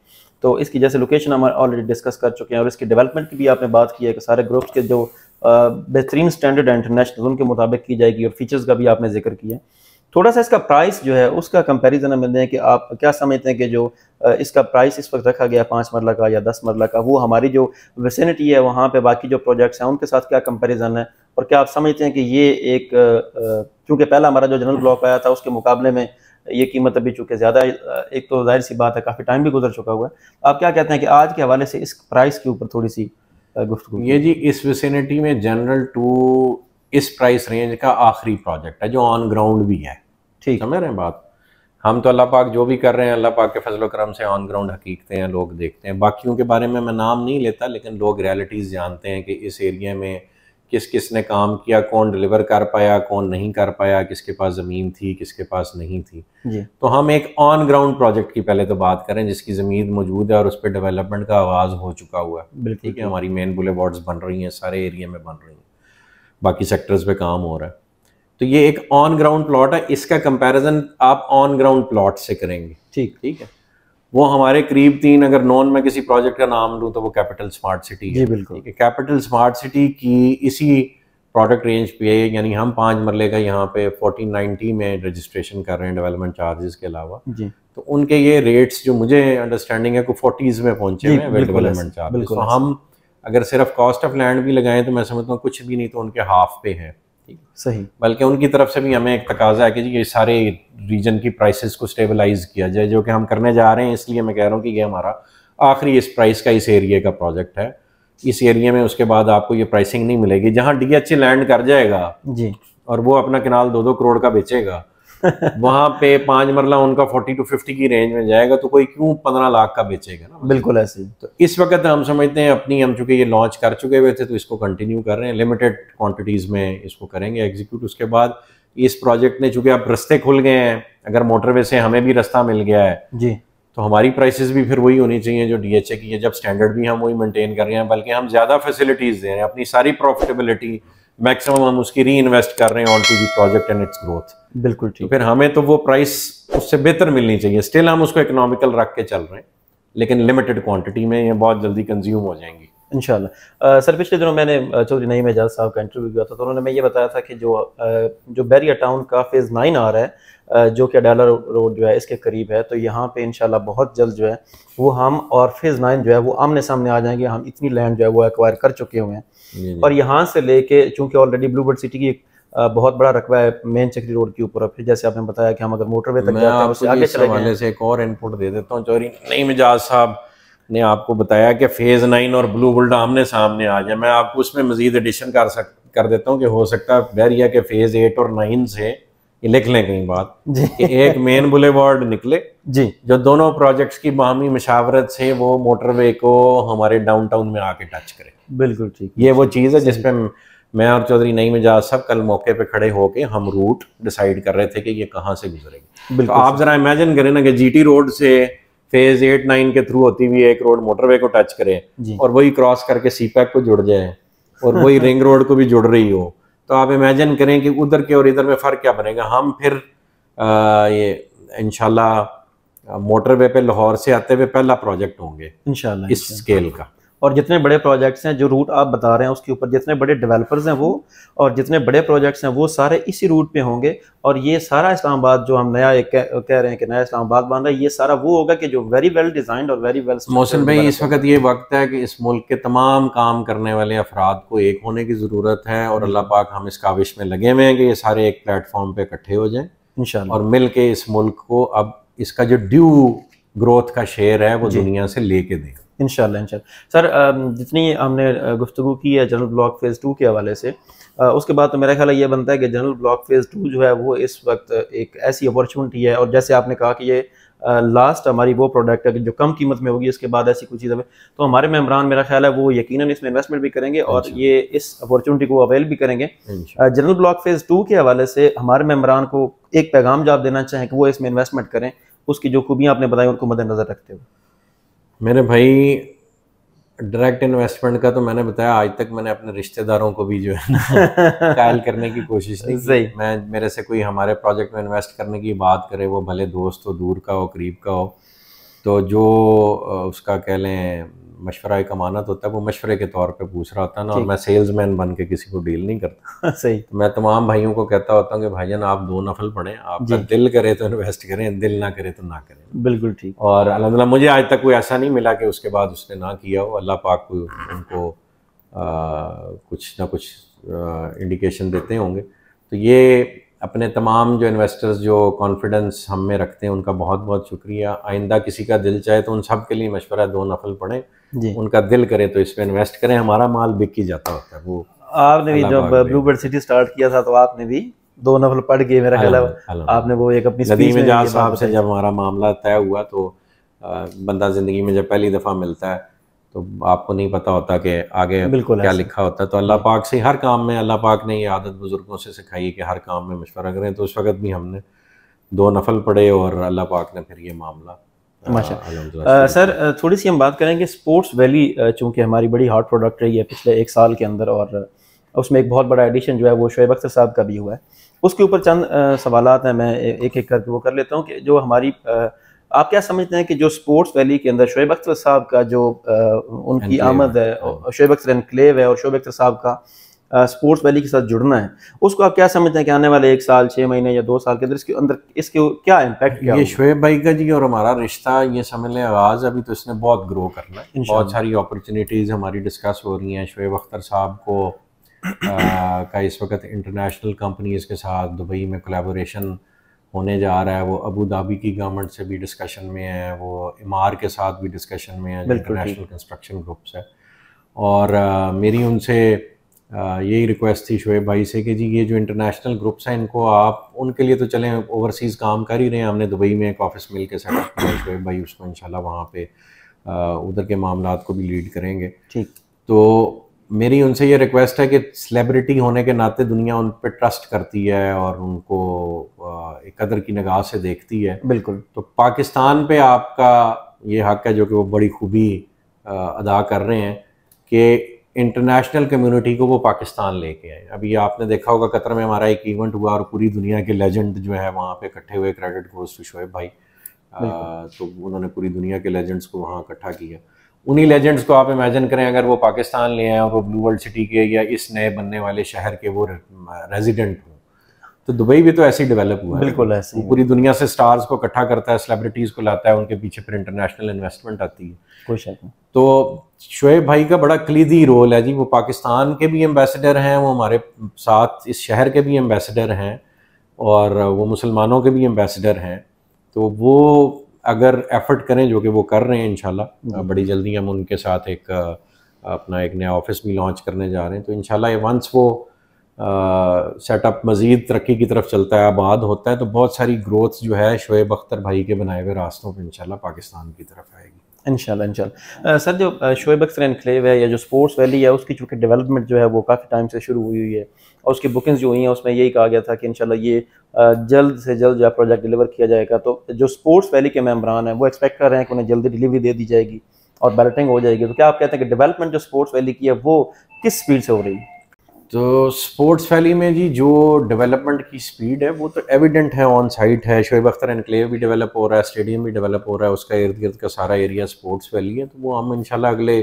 तो इसकी जैसे लोकेशन हम ऑलरेडी डिस्कस कर चुके हैं और इसकी डेवलपमेंट की भी आपने बात की है कि सारे ग्रुप्स के जो बेहतरीन स्टैंडर्ड है इंटरनेशनल उनके मुताबिक की जाएगी और फीचर्स का भी आपने जिक्र किया। थोड़ा सा इसका प्राइस जो है उसका कंपैरिजन हमें दें कि आप क्या समझते हैं कि जो इसका प्राइस इस वक्त रखा गया 5 मरला का या 10 मरला का, वो हमारी जो विसिनिटी है वहाँ पे बाकी जो प्रोजेक्ट्स हैं उनके साथ क्या कंपैरिजन है, और क्या आप समझते हैं कि ये एक क्योंकि पहला हमारा जो जनरल ब्लॉक आया था उसके मुकाबले में ये कीमत अभी चूँकि ज़्यादा, एक तो जाहिर सी बात है काफ़ी टाइम भी गुजर चुका हुआ है, आप क्या कहते हैं कि आज के हवाले से इस प्राइस के ऊपर थोड़ी सी गुफ्तगू? ये जी इस विसिनिटी में जनरल 2 इस प्राइस रेंज का आखिरी प्रोजेक्ट है जो ऑन ग्राउंड भी है। ठीक समझ रहे हैं बात। हम तो अल्लाह पाक जो भी कर रहे हैं अल्लाह पाक के फजल करम से ऑन ग्राउंड हकीकतें हैं, लोग देखते हैं। बाकियों के बारे में मैं नाम नहीं लेता, लेकिन लोग रियलिटीज़ जानते हैं कि इस एरिया में किस किस ने काम किया, कौन डिलीवर कर पाया, कौन नहीं कर पाया, किसके पास ज़मीन थी, किसके पास नहीं थी जी। तो हम एक ऑन ग्राउंड प्रोजेक्ट की पहले तो बात करें जिसकी ज़मीन मौजूद है और उस पर डेवलपमेंट का आगाज़ हो चुका हुआ है। ठीक है, हमारी मेन बुलेवार्ड्स बन रही हैं, सारे एरिया में बन रही हैं, बाकी सेक्टर्स पे काम हो रहा है। तो ये एक ऑन ग्राउंड प्लॉट है, इसका कंपैरिजन आप ऑन ग्राउंड प्लॉट से करेंगे। ठीक है, वो हमारे करीब 3, अगर नॉन में किसी प्रोजेक्ट का नाम लूँ तो वो कैपिटल स्मार्ट सिटी है। बिल्कुल। कैपिटल स्मार्ट सिटी की इसी प्रोडक्ट रेंज पे, यानी हम 5 मरले का यहाँ पे 1490 में रजिस्ट्रेशन कर रहे हैं डेवलपमेंट चार्जेस के अलावा जी। तो उनके ये रेट्स जो मुझे अंडरस्टैंडिंग है को 40s में पहुंचे हुए हैं डेवलपमेंट चार्जेस। तो हम अगर सिर्फ कॉस्ट ऑफ लैंड भी लगाएं तो मैं समझता हूँ कुछ भी नहीं तो उनके हाफ पे है। सही। बल्कि उनकी तरफ से भी हमें एक तकाजा है कि जी ये सारे रीजन की प्राइसेस को स्टेबलाइज किया जाए, जो कि हम करने जा रहे हैं। इसलिए मैं कह रहा हूँ कि ये हमारा आखिरी इस प्राइस का इस एरिया का प्रोजेक्ट है। इस एरिया में उसके बाद आपको ये प्राइसिंग नहीं मिलेगी। जहाँ DHA लैंड कर जाएगा जी और वो अपना किनाल 2-2 करोड़ का बेचेगा वहां पे 5 मरला उनका 40 to 50 की रेंज में जाएगा, तो कोई क्यों 15 लाख का बेचेगा ना। बिल्कुल ऐसे ही। तो इस वक्त हम समझते हैं अपनी, हम चूंकि ये लॉन्च कर चुके हुए थे तो इसको कंटिन्यू कर रहे हैं, लिमिटेड क्वांटिटीज में इसको करेंगे एग्जीक्यूट। उसके बाद इस प्रोजेक्ट ने चूंकि अब रास्ते खुल गए हैं, अगर मोटरवे से हमें भी रास्ता मिल गया है जी, तो हमारी प्राइसेस भी फिर वही होनी चाहिए जो DHA की है। जब स्टैंडर्ड भी हम वही मेंटेन कर रहे हैं, बल्कि हम ज्यादा फैसिलिटीज दे रहे हैं, अपनी सारी प्रॉफिटेबिलिटी मैक्सिमम हम उसकी री इन्वेस्ट कर रहे हैं on to the project and its growth. बिल्कुल ठीक। तो फिर हमें तो वो प्राइस उससे बेहतर मिलनी चाहिए। स्टिल हम उसको इकोनॉमिकल रख के चल रहे हैं, लेकिन लिमिटेड क्वांटिटी में, ये बहुत जल्दी कंज्यूम हो जाएंगी इंशाल्लाह। सर पिछले दिनों मैंने चौधरी नईम एजाज साहब का इंटरव्यू किया था, तो उन्होंने मैं ये बताया था कि जो बैरिया टाउन का फेज़ 9 आ रहा है जो कि अडाला रोड जो है इसके करीब है, तो यहाँ पे इंशाल्लाह बहुत जल्द जो है वो हम और फेज़ 9 जो है वो आमने सामने आ जाएंगे। हम इतनी लैंड जो है वो एक्वायर कर चुके हुए हैं और यहाँ से लेके, चूँकि ऑलरेडी ब्लूबर्ड सिटी की बहुत बड़ा रकबा है मेन चक्री रोड के ऊपर, फिर जैसे आपने बताया कि हम अगर मोटरवे तक जाते हैं उससे आगे चले गए। से एक और इनपुट दे देता हूँ, चौधरी नईम एजाज साहब ने आपको बताया कि फेज़ 9 और ब्लू बुल्ड आमने सामने आ जाए। मैं आपको उसमें मजीद एडिशन कर देता हूँ कि हो सकता है बैरिया के फेज़ 8 और 9 से ये लिख लें कहीं बात कि एक मेन बुलेवार्ड निकले जी, जो दोनों प्रोजेक्ट्स की बाहमी मशावरत से वो मोटरवे को हमारे डाउनटाउन में आके टच करे। बिल्कुल ठीक। ये वो चीज़ है जिसपे मैं और चौधरी नईम एजाज साहब कल मौके पे खड़े होके हम रूट डिसाइड कर रहे थे कि ये कहाँ से गुजरेगी। तो आप जरा इमेजिन करें ना कि GT रोड से फेज 8-9 के थ्रू होती हुई एक रोड मोटरवे को टच करे और वही क्रॉस करके CPEC को जुड़ जाए और वही रिंग रोड को भी जुड़ रही हो, तो आप इमेजिन करें कि उधर के और इधर में फ़र्क क्या बनेगा। हम फिर ये इंशाल्लाह मोटरवे पे लाहौर से आते हुए पहला प्रोजेक्ट होंगे इंशाल्लाह इस स्केल का। और जितने बड़े प्रोजेक्ट्स हैं जो रूट आप बता रहे हैं उसके ऊपर जितने बड़े डेवलपर्स हैं वो और जितने बड़े प्रोजेक्ट्स हैं वो सारे इसी रूट पे होंगे। और ये सारा इस्लामाबाद जो हम नया एक कह रहे हैं कि नया इस्लामाबाद बन रहा है, ये सारा वो होगा कि जो वेरी वेल डिजाइंड और वेरी वेल। मोहसिन भाई, इस वक्त ये वक्त है कि इस मुल्क के तमाम काम करने वाले अफराद को एक होने की ज़रूरत है, और अल्लाह पाक हम इस काविश में लगे हुए हैं कि ये सारे एक प्लेटफॉर्म पे इकट्ठे हो जाएं इंशाल्लाह, और मिल के इस मुल्क को अब इसका जो ड्यू ग्रोथ का शेयर है वो दुनिया से लेके दें इंशाल्लाह। सर जितनी हमने गुफ्तगू की है जनरल ब्लॉक फेज़ 2 के हवाले से, उसके बाद तो मेरा ख्याल ये बनता है कि जनरल ब्लॉक फेज़ 2 जो है वो इस वक्त एक ऐसी अपॉर्चुनिटी है, और जैसे आपने कहा कि ये लास्ट हमारी वो प्रोडक्ट है कि जो कम कीमत में होगी, इसके बाद ऐसी कुछ चीज़ है तो हमारे मेम्बरान मेरा ख्याल है वो यकीनन इसमें इन्वेस्टमेंट भी करेंगे और ये इस अपॉर्चुनिटी को अवेल भी करेंगे। जनरल ब्लॉक फेज़ 2 के हवाले से हमारे मेम्बरान को एक पैगाम जवाब देना चाहें कि वो इसमें इन्वेस्टमेंट करें, उसकी जो खूबियाँ आपने बताई उनको मद्देनजर रखते हुए। मेरे भाई, डायरेक्ट इन्वेस्टमेंट का तो मैंने बताया, आज तक मैंने अपने रिश्तेदारों को भी जो है ना कायल करने की कोशिश नहीं की। मैं मेरे से कोई हमारे प्रोजेक्ट में इन्वेस्ट करने की बात करे, वो भले दोस्त हो, दूर का हो, करीब का हो, तो जो उसका कह लें मशवरा एक अमानत होता है, वो मशवरे के तौर पे पूछ रहा होता है ना, और मैं सेल्समैन बन के किसी को डील नहीं करता। सही। तो मैं तमाम भाइयों को कहता होता हूँ कि भाईजान आप 2 नफल पढ़ें, आपका दिल करे तो इन्वेस्ट करें, दिल ना करे तो ना करें। बिल्कुल ठीक। और अल्हम्दुलिल्लाह मुझे आज तक कोई ऐसा नहीं मिला कि उसके बाद उसने ना किया हो। अल्लाह पाक उनको कुछ ना कुछ इंडिकेशन देते होंगे। तो ये अपने तमाम जो इन्वेस्टर्स जो कॉन्फिडेंस हम में रखते हैं उनका बहुत बहुत शुक्रिया। आइंदा किसी का दिल चाहे तो उन सब के लिए मशवरा 2 नफल पढ़ें, उनका दिल करे तो इसमें इन्वेस्ट करें। हमारा माल बिक ही जाता होता है। वो आपने भी जब ब्लूबर्ड सिटी स्टार्ट किया था तो आपने भी 2 नफल पढ़ के मेरा ख्याल है आपने वो एक अपनी नदीम एजाज साहब से जब हमारा मामला तय हुआ तो बंदा ज़िंदगी में जब पहली दफ़ा मिलता है तो आपको नहीं पता होता कि आगे क्या लिखा होता है। तो अल्लाह पाक से हर काम में, अल्लाह पाक ने ये आदत बुजुर्गों से सिखाई है कि हर काम में मशवरा करें। तो उस वक्त भी हमने 2 नफल पढ़े और अल्लाह पाक ने फिर ये मामला माशाअल्लाह। सर थोड़ी सी हम बात करेंगे स्पोर्ट्स वैली, चूँकि हमारी बड़ी हॉट प्रोडक्ट रही है पिछले 1 साल के अंदर, और उसमें एक बहुत बड़ा एडिशन जो है वो शोएब अख्तर साहब का भी हुआ है। उसके ऊपर चंद सवालात हैं, मैं एक एक करके वो कर लेता हूँ कि जो हमारी आप क्या समझते हैं कि जो स्पोर्ट्स वैली के अंदर शोएब अख्तर साहब का जो उनकी आमद है, शोएब अख्तर एनक्लेव है और शोएब अख्तर साहब का स्पोर्ट्स वैली के साथ जुड़ना है, उसको आप क्या समझते हैं कि आने वाले 1 साल 6 महीने या 2 साल के अंदर इसके क्या इम्पैक्ट क्या ये शोएब भाई का जी और हमारा रिश्ता, ये समझ लें आगाज़ अभी तो इसने बहुत ग्रो करना है। बहुत सारी अपॉर्चुनिटीज़ हमारी डिस्कस हो रही हैं। शोएब अख्तर साहब को का इस वक्त इंटरनेशनल कंपनीज़ के साथ दुबई में कोलैबोरेशन होने जा रहा है। वो अबू धाबी की गवर्नमेंट से भी डिस्कशन में है, वो इमार के साथ भी डिस्कशन में है, इंटरनेशनल कंस्ट्रक्शन ग्रुप्स है। और मेरी उनसे यही रिक्वेस्ट थी शोएब भाई से कि जी ये जो इंटरनेशनल ग्रुप्स हैं इनको आप, उनके लिए तो चलें ओवरसीज़ काम कर ही रहे हैं। हमने दुबई में एक ऑफिस मिल के सेटअप किया, शोएब भाई उसको इंशाल्लाह वहाँ पे उधर के मामलात को भी लीड करेंगे। ठीक। तो मेरी उनसे ये रिक्वेस्ट है कि सेलिब्रिटी होने के नाते दुनिया उन पर ट्रस्ट करती है और उनको एक कदर की निगाह से देखती है। बिल्कुल। तो पाकिस्तान पे आपका ये हक है जो कि वो बड़ी खूबी अदा कर रहे हैं कि इंटरनेशनल कम्युनिटी को वो पाकिस्तान लेके आए। अभी आपने देखा होगा कतर में हमारा एक इवेंट हुआ और पूरी दुनिया के लेजेंड जो है वहाँ पे इकट्ठे हुए। क्रेडिट गोज़ टू शोएब भाई। तो उन्होंने पूरी दुनिया के लेजेंड्स को वहाँ इकट्ठा किया। उन्हीं लेजेंड्स को आप इमेजिन करें अगर वो पाकिस्तान ले आए और वो ब्लू वर्ल्ड सिटी के या इस नए बनने वाले शहर के वो रेजिडेंट हों, तो दुबई भी तो ऐसे ही डेवलप हुआ है। बिल्कुल ऐसे ही। पूरी दुनिया से स्टार्स को इकट्ठा करता है, सेलिब्रिटीज़ को लाता है, उनके पीछे फिर इंटरनेशनल इन्वेस्टमेंट आती है। कोई शक नहीं। तो शोएब भाई का बड़ा कलीदी रोल है जी। वो पाकिस्तान के भी एम्बेसडर हैं, वो हमारे साथ इस शहर के भी एम्बेसडर हैं और वो मुसलमानों के भी एम्बेसडर हैं। तो वो अगर एफर्ट करें जो कि वो कर रहे हैं, इंशाल्लाह बड़ी जल्दी हम उनके साथ एक अपना एक नया ऑफिस भी लॉन्च करने जा रहे हैं। तो इंशाल्लाह वंस वो सेटअप मज़ीद तरक्की की तरफ चलता है, आबाद होता है, तो बहुत सारी ग्रोथ जो है शोएब अख्तर भाई के बनाए हुए रास्तों पर इंशाल्लाह पाकिस्तान की तरफ आएगी। इंशाल्लाह। सर जो शोएब अख्तर एनक्लेव है या जो स्पोर्ट्स वैली है उसकी चूँकि डेवलपमेंट जो है वो काफ़ी टाइम से शुरू हुई है और उसकी बुकिंग्स जो हुई हैं उसमें यही कहा गया था कि इंशाल्लाह ये जल्द से जल्द जो है प्रोजेक्ट डिलीवर किया जाएगा। तो जो स्पोर्ट्स वैली के मेम्बरान हैं वो एक्सपेक्ट कर रहे हैं कि उन्हें जल्दी डिलीवरी दे दी जाएगी और बैलेटिंग हो जाएगी। तो क्या आप कहते हैं कि डेवलपमेंट जो स्पोर्ट्स वैली की है वो किस स्पीड से हो रही है? तो स्पोर्ट्स वैली में जी जो डेवलपमेंट की स्पीड है वो तो एविडेंट है, ऑन साइट है। शोएब अख्तर एनक्लेव भी डेवलप हो रहा है, स्टेडियम भी डेवलप हो रहा है, उसका इर्द गिर्द का सारा एरिया स्पोर्ट्स वैली है। तो वो हम इंशाल्लाह अगले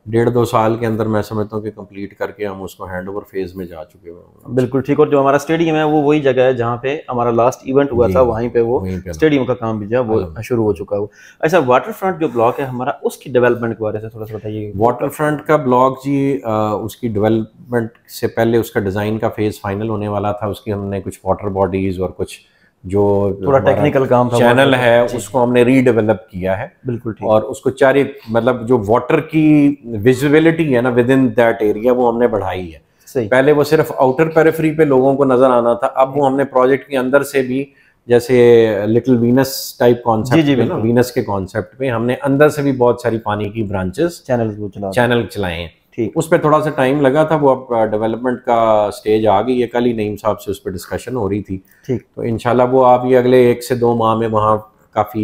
1.5-2 साल के अंदर मैं समझता हूँ कि कंप्लीट करके हम उसको हैंड ओवर फेज में जा चुके हैं। बिल्कुल ठीक। और जो हमारा स्टेडियम है वो वही जगह है जहाँ पे हमारा लास्ट इवेंट हुआ था, वहीं पे वो स्टेडियम का काम भी जो है वो शुरू हो चुका है। अच्छा, वाटर फ्रंट जो ब्लॉक है हमारा, उसकी डेवलपमेंट के बारे से थोड़ा सा बताइए। वाटर फ्रंट का ब्लॉक जी, उसकी डेवलपमेंट से पहले उसका डिज़ाइन का फेज फाइनल होने वाला था। उसकी हमने कुछ वाटर बॉडीज और कुछ जो थोड़ा टेक्निकल काम था, चैनल है, उसको हमने रीडेवलप किया है। बिल्कुल ठीक। और उसको चारे मतलब जो वाटर की विजिबिलिटी है ना विद इन दैट एरिया, वो हमने बढ़ाई है। सही। पहले वो सिर्फ आउटर पेरिफेरी पे लोगों को नजर आना था, अब वो हमने प्रोजेक्ट के अंदर से भी, जैसे लिटिल वीनस टाइप कॉन्सेप्ट पे ना, वीनस के कॉन्सेप्ट पे हमने अंदर से भी बहुत सारी पानी की ब्रांचेस चैनल चलाए हैं। ठीक, उस पर थोड़ा सा टाइम लगा था, वो अब डेवलपमेंट का स्टेज आ गई है। कल ही नईम साहब से उस पर डिस्कशन हो रही थी। ठीक, तो इंशाल्लाह वो आप ये अगले 1 से 2 माह में वहाँ काफ़ी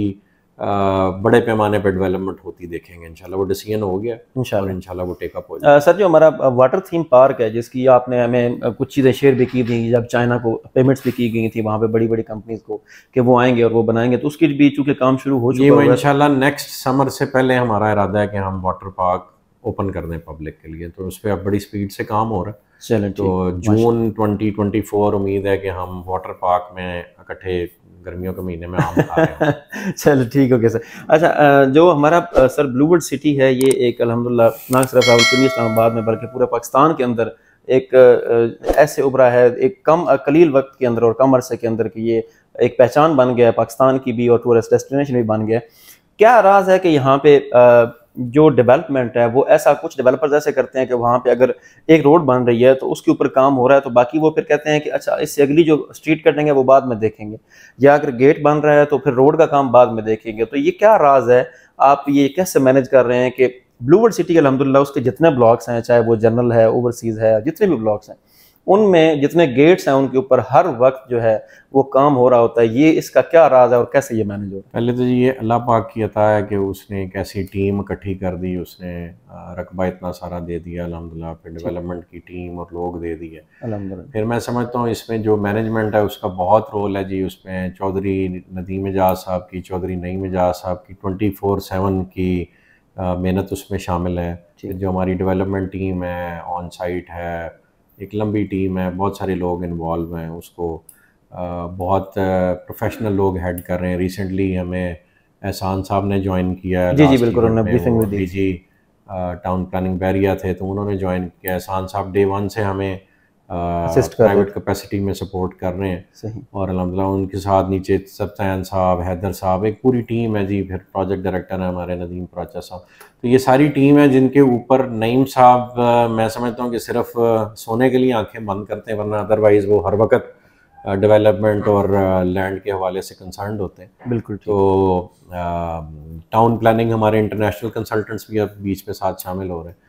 बड़े पैमाने पर डेवलपमेंट होती देखेंगे इंशाल्लाह। वो डिसीजन हो गया इंशाल्लाह वो टेकअप हो जाए। सर, जो हमारा वाटर थीम पार्क है, जिसकी आपने हमें कुछ चीज़ें शेयर भी की थी, जब चाइना को पेमेंट्स भी की गई थी वहाँ पे बड़ी बड़ी कंपनीज को कि वो आएंगे और वो बनाएंगे, तो उसकी भी चूँकि काम शुरू हो चुका है इंशाल्लाह नेक्स्ट समर से पहले हमारा इरादा है कि हम वाटर पार्क ओपन कर दें पब्लिक के लिए। तो उस पर अब बड़ी स्पीड से काम हो रहा है। चलें, तो जून 2024 उम्मीद है कि हम वाटर पार्क में इकट्ठे गर्मियों के महीने में आम खा रहे हैं। चलो ठीक, ओके सर। अच्छा, जो हमारा सर ब्लूबर्ड सिटी है, ये एक अल्हम्दुलिल्लाह ना सिर्फ रावलपिंडी इस्लामाबाद में बल्कि पूरे पाकिस्तान के अंदर एक ऐसे उभरा है, एक कलील वक्त के अंदर और कम अरसे के अंदर कि ये एक पहचान बन गया है पाकिस्तान की भी और टूरिस्ट डेस्टिनेशन भी बन गया। क्या राज है कि यहाँ पे जो डेवलपमेंट है वो ऐसा, कुछ डेवलपर्स ऐसे करते हैं कि वहाँ पे अगर एक रोड बन रही है तो उसके ऊपर काम हो रहा है, तो बाकी वो फिर कहते हैं कि अच्छा इससे अगली जो स्ट्रीट कटेंगे वो बाद में देखेंगे, या अगर गेट बन रहा है तो फिर रोड का काम बाद में देखेंगे। तो ये क्या राज है, आप ये कैसे मैनेज कर रहे हैं कि ब्लूबर्ड सिटी अल्हम्दुलिल्लाह उसके जितने ब्लॉक्स हैं, चाहे वो जनरल है, ओवरसीज़ है, जितने भी ब्लॉक्स हैं, उनमें जितने गेट्स हैं उनके ऊपर हर वक्त जो है वो काम हो रहा होता है, ये इसका क्या राज है और कैसे ये मैनेज होता है? पहले तो ये अल्लाह पाक की अता है कि उसने एक ऐसी टीम इकट्ठी कर दी, उसने रकबा इतना सारा दे दिया अल्हम्दुलिल्लाह, फिर डेवलपमेंट की टीम और लोग दे दिए अल्हम्दुलिल्लाह। फिर मैं समझता हूँ इसमें जो मैनेजमेंट है उसका बहुत रोल है जी। उसमें चौधरी नदीम एजाज साहब की, चौधरी नईम एजाज साहब की 24/7 की मेहनत उसमें शामिल है। जो हमारी डेवलपमेंट टीम है, ऑन साइट है, एक लंबी टीम है, बहुत सारे लोग इन्वॉल्व हैं, उसको बहुत प्रोफेशनल लोग हेड कर रहे हैं। रिसेंटली हमें एहसान साहब ने ज्वाइन किया है। जी बिल्कुल, ब्रीफिंग में डीजी टाउन प्लानिंग बैरिया थे, तो उन्होंने ज्वाइन किया। एहसान साहब डे 1 से हमें प्राइवेट कैपेसिटी में सपोर्ट कर रहे हैं। सही। और अल्हम्दुलिल्लाह उनके साथ नीचे सब्तैन साहब, हैदर साहब, एक पूरी टीम है जी। फिर प्रोजेक्ट डायरेक्टर है हमारे नदीम प्राचा साहब। तो ये सारी टीम है जिनके ऊपर नईम साहब मैं समझता हूँ कि सिर्फ सोने के लिए आंखें बंद करते हैं, वरना अदरवाइज़ वो हर वक्त डेवलपमेंट और लैंड के हवाले से कंसर्न्ड होते हैं। बिल्कुल। तो टाउन प्लानिंग हमारे इंटरनेशनल कंसल्टेंट्स भी अब बीच में साथ शामिल हो रहे हैं।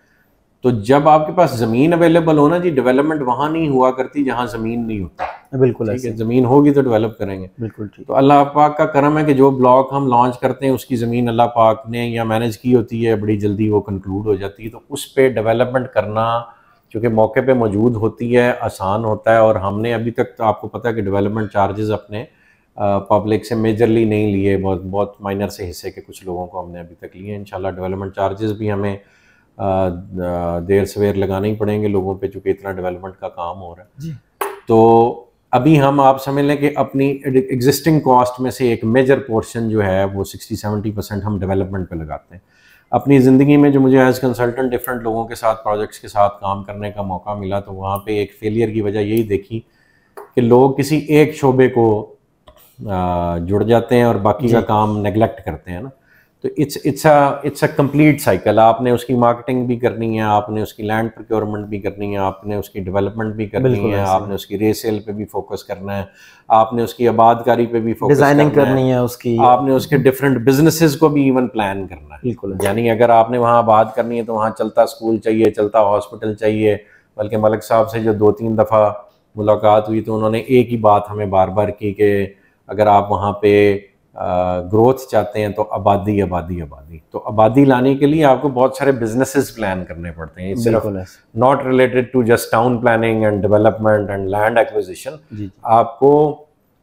तो जब आपके पास ज़मीन अवेलेबल हो ना जी, डेवलपमेंट वहाँ नहीं हुआ करती जहाँ ज़मीन नहीं होता। बिल्कुल ठीक है, ज़मीन होगी तो डेवलप करेंगे। बिल्कुल ठीक। तो अल्लाह पाक का करम है कि जो ब्लॉक हम लॉन्च करते हैं उसकी ज़मीन अल्लाह पाक ने या मैनेज की होती है, बड़ी जल्दी वो कंक्लूड हो जाती है। तो उस पर डेवलपमेंट करना चूँकि मौके पे मौजूद होती है, आसान होता है। और हमने अभी तक तो आपको पता है कि डेवलपमेंट चार्जेस अपने पब्लिक से मेजरली नहीं लिए, बहुत बहुत माइनर से हिस्से के कुछ लोगों को हमने अभी तक लिए। इंशाल्लाह डेवलपमेंट चार्जेस भी हमें देर सवेर लगाने ही पड़ेंगे लोगों पे, चूँकि इतना डेवलपमेंट का काम हो रहा है जी। तो अभी हम आप समझ लें कि अपनी एग्जिस्टिंग कॉस्ट में से एक मेजर पोर्शन जो है वो 60-70% हम डेवलपमेंट पे लगाते हैं। अपनी ज़िंदगी में जो मुझे एज कंसल्टेंट डिफरेंट लोगों के साथ, प्रोजेक्ट्स के साथ काम करने का मौका मिला, तो वहाँ पे एक फेलियर की वजह यही देखी कि लोग किसी एक शोबे को जुड़ जाते हैं और बाकी का काम नेगलेक्ट करते हैं ना। तो इट्स अ कंप्लीट साइकिल। आपने उसकी मार्केटिंग भी करनी है, आपने उसकी लैंड प्रोक्योरमेंट भी करनी है, आपने उसकी डेवलपमेंट भी करनी है, आपने उसकी रीसेल पे भी फोकस करना है, आपने उसकी आबादकारी पे भी फोकस डिजाइनिंग करनी है उसकी, आपने उसके डिफरेंट बिजनेसेस को भी इवन प्लान करना है। बिल्कुल। यानी अगर आपने वहाँ आबाद करनी है तो वहाँ चलता स्कूल चाहिए, चलता हॉस्पिटल चाहिए। बल्कि मलिक साहब से जो 2-3 दफ़ा मुलाकात हुई तो उन्होंने एक ही बात हमें बार बार की कि अगर आप वहाँ पे ग्रोथ चाहते हैं तो आबादी आबादी आबादी। तो आबादी लाने के लिए आपको बहुत सारे बिजनेसेस प्लान करने पड़ते हैं। सिर्फ not related to just town planning and development and land acquisition. आपको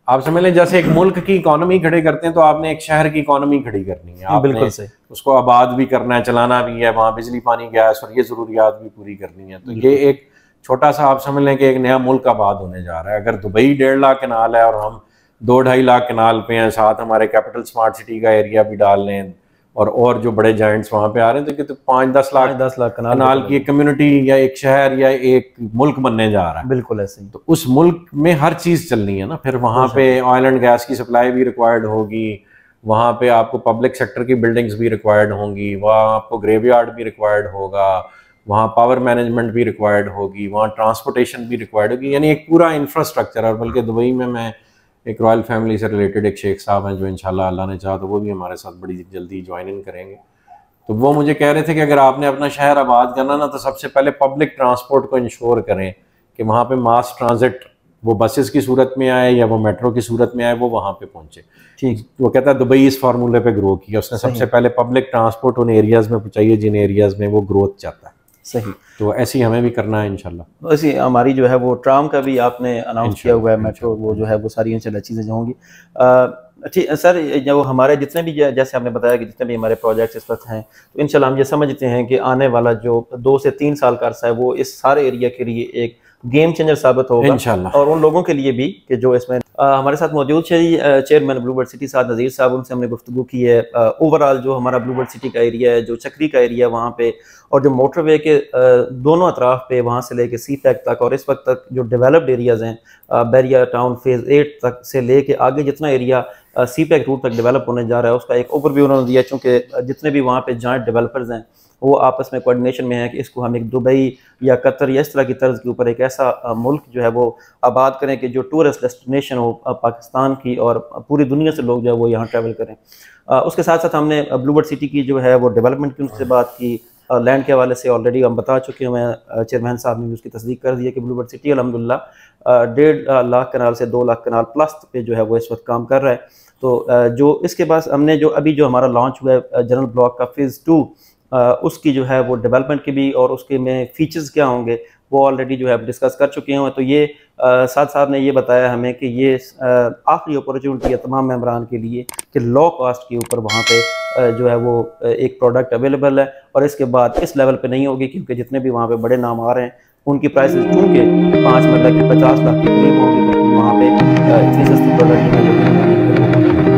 आप समझ लें जैसे एक मुल्क की इकोनॉमी खड़ी करते हैं तो आपने एक शहर की इकोनॉमी खड़ी करनी है, आपने बिल्कुल सही, उसको आबाद भी करना है, चलाना भी है, वहाँ बिजली पानी गैस और ये ज़रूरियात भी पूरी करनी है। तो ये एक छोटा सा आप समझ लें कि एक नया मुल्क आबाद होने जा रहा है। अगर दुबई 1.5 लाख कनाल है और हम 2-2.5 लाख कनाल पे हैं, साथ हमारे कैपिटल स्मार्ट सिटी का एरिया भी डाल लें और जो बड़े जाइंट्स वहाँ पे आ रहे हैं, तो 5-10 लाख कनाल की एक कम्युनिटी या एक शहर या एक मुल्क बनने जा रहा है। बिल्कुल ऐसे ही। तो उस मुल्क में हर चीज़ चलनी है ना, फिर वहाँ पे ऑयल एंड गैस की सप्लाई भी रिक्वायर्ड होगी, वहाँ पे आपको पब्लिक सेक्टर की बिल्डिंग्स भी रिक्वायर्ड होंगी, वहाँ आपको ग्रेवयार्ड भी रिक्वायर्ड होगा, वहाँ पावर मैनेजमेंट भी रिक्वायर्ड होगी, वहाँ ट्रांसपोर्टेशन भी रिक्वायर्ड होगी, यानी एक पूरा इंफ्रास्ट्रक्चर। और बल्कि दुबई में मैं एक रॉयल फैमिली से रिलेटेड एक शेख साहब हैं जो इंशाल्लाह अल्लाह ने चाहा तो वो भी हमारे साथ बड़ी जल्दी ज्वाइन इन करेंगे। तो वो मुझे कह रहे थे कि अगर आपने अपना शहर आबाद करना ना तो सबसे पहले पब्लिक ट्रांसपोर्ट को इंश्योर करें कि वहाँ पे मास ट्रांजिट वो बसेस की सूरत में आए या वो मेट्रो की सूरत में आए, वो वहाँ पे पहुँचे। ठीक, वो कहता है दुबई इस फार्मूले पे ग्रो किया उसने, सबसे पहले पब्लिक ट्रांसपोर्ट उन एरियाज़ में पहुँचाइए जिन एरियाज़ में वो ग्रोथ चाहता है। सही, तो ऐसी हमें भी करना है इंशाल्लाह। ऐसी हमारी जो है वो ट्राम का भी आपने अनाउंस किया हुआ है, मेट्रो वो जो है वो सारी इंशाल्लाह चीज़ें जो होंगी। ठीक सर, जो हमारे जितने भी जैसे आपने बताया कि जितने भी हमारे प्रोजेक्ट्स इस वक्त हैं, तो इंशाल्लाह हम ये समझते हैं कि आने वाला जो 2 से 3 साल का अरसा है वो इस सारे एरिया के लिए एक गेम चेंजर साबित होगा इंशाल्लाह, और उन लोगों के लिए भी कि जो इसमें हमारे साथ मौजूद चेयरमैन ब्लूबर्ड सिटी साद नज़ीर साहब, उनसे हमने गुफ्तगू की है ओवरऑल जो हमारा ब्लूबर्ड सिटी का एरिया है, जो चक्री का एरिया वहाँ पे और जो मोटरवे के दोनों अतराफ पे वहाँ से लेके सी पैक तक और इस वक्त तक जो डेवलप्ड एरियाज़ हैं, बैरिया टाउन फेज़ 8 तक से लेके आगे जितना एरिया सी पैक रूट तक डेवलप होने जा रहा है उसका एक ओवरव्यू उन्होंने दिया। चूँकि जितने भी वहाँ पे जॉइंट डेवलपर्स हैं वो आपस में कोऑर्डिनेशन में है कि इसको हम एक दुबई या कतर या इस तरह की तर्ज के ऊपर एक ऐसा मुल्क जो है वो आबाद करें कि जो टूरिस्ट डेस्टिनेशन हो पाकिस्तान की और पूरी दुनिया से लोग जो है वो यहाँ ट्रैवल करें। उसके साथ साथ हमने ब्लूबर्ड सिटी की जो है वो डेवलपमेंट की उनसे बात की। लैंड के हवाले से ऑलरेडी हम बता चुके हैं, चेयरमैन साहब ने भी उसकी तस्दीक कर दी है कि ब्लूबर्ड सिटी अल्हम्दुलिल्लाह 1.5 लाख कनाल से 2 लाख कनाल प्लस पे जो है वो इस वक्त काम कर रहा है। तो जो इसके बाद हमने जो अभी जो हमारा लॉन्च हुआ है जनरल ब्लॉक का फेज़ 2, उसकी जो है वो डेवलपमेंट की भी और उसके में फीचर्स क्या होंगे वो ऑलरेडी जो है डिस्कस कर चुके हैं। तो ये साथ साहब ने ये बताया हमें कि ये आखिरी अपॉर्चुनिटी है तमाम मेंबरान के लिए कि लो कॉस्ट के ऊपर वहाँ पे जो है वो एक प्रोडक्ट अवेलेबल है और इसके बाद इस लेवल पे नहीं होगी क्योंकि जितने भी वहाँ पे बड़े नाम आ रहे हैं उनकी प्राइसेस चूँकि 5 मतलब कि 50 लाख के करीब होंगी क्योंकि वहाँ पे इतनी सस्ती प्रोडक्ट है।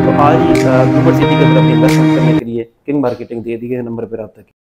तो आज ही ब्लूबर्ड सिटी की तरफ इन्वेस्टमेंट करने के लिए किंग मार्केटिंग दे दिए नंबर पर रब्ता की।